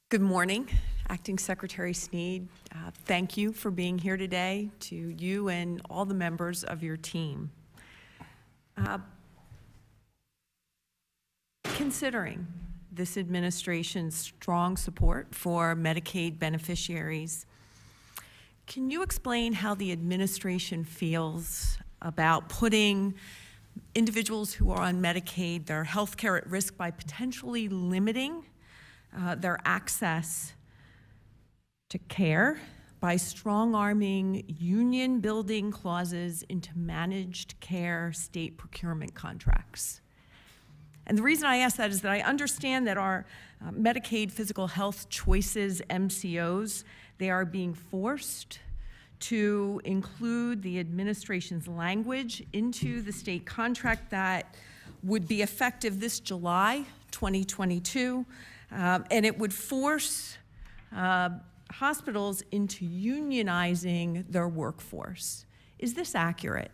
Good morning, Acting Secretary Snead. Thank you for being here today, to you and all the members of your team. Considering this administration's strong support for Medicaid beneficiaries, can you explain how the administration feels about putting individuals who are on Medicaid, their health care at risk by potentially limiting their access to care by strong-arming union-building clauses into managed care state procurement contracts? And the reason I ask that is that I understand that our Medicaid Physical Health Choices, MCOs, they are being forced to include the administration's language into the state contract that would be effective this July 2022, and it would force hospitals into unionizing their workforce. Is this accurate?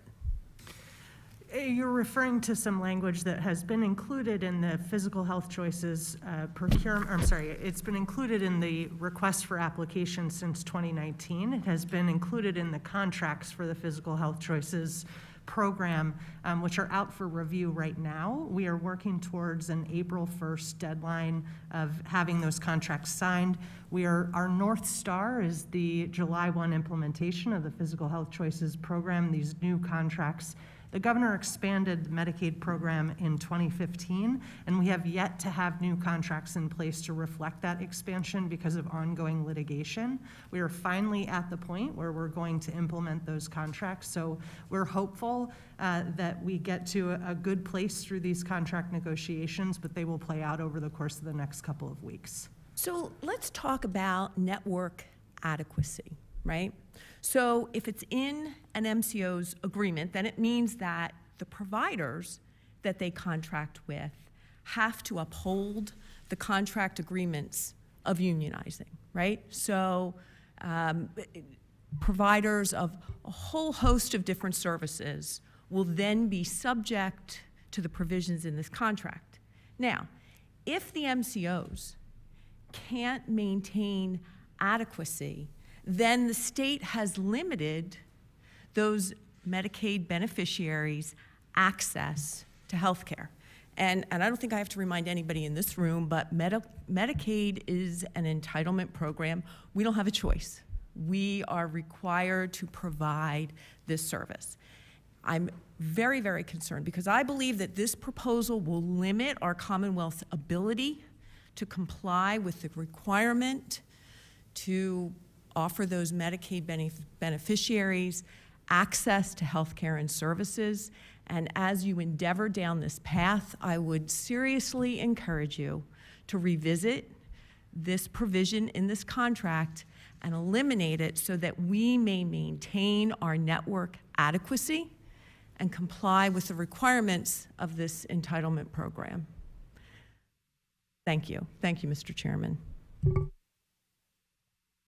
You're referring to some language that has been included in the Physical Health Choices it's been included in the request for application since 2019. It has been included in the contracts for the Physical Health Choices program, which are out for review right now. We are working towards an April 1st deadline of having those contracts signed. Our North Star is the July 1 implementation of the Physical Health Choices program, these new contracts. The governor expanded the Medicaid program in 2015, and we have yet to have new contracts in place to reflect that expansion because of ongoing litigation. We are finally at the point where we're going to implement those contracts, so we're hopeful that we get to a good place through these contract negotiations, but they will play out over the course of the next couple of weeks. So let's talk about network adequacy, right? So if it's in an MCO's agreement, then it means that the providers that they contract with have to uphold the contract agreements of unionizing, right? So providers of a whole host of different services will then be subject to the provisions in this contract. Now, if the MCOs can't maintain adequacy, then the state has limited those Medicaid beneficiaries' access to health care. And I don't think I have to remind anybody in this room, but Medicaid is an entitlement program. We don't have a choice. We are required to provide this service. I'm very, very concerned because I believe that this proposal will limit our Commonwealth's ability to comply with the requirement to offer those Medicaid beneficiaries access to health care and services. And as you endeavor down this path, I would seriously encourage you to revisit this provision in this contract and eliminate it so that we may maintain our network adequacy and comply with the requirements of this entitlement program. Thank you. Thank you, Mr. Chairman.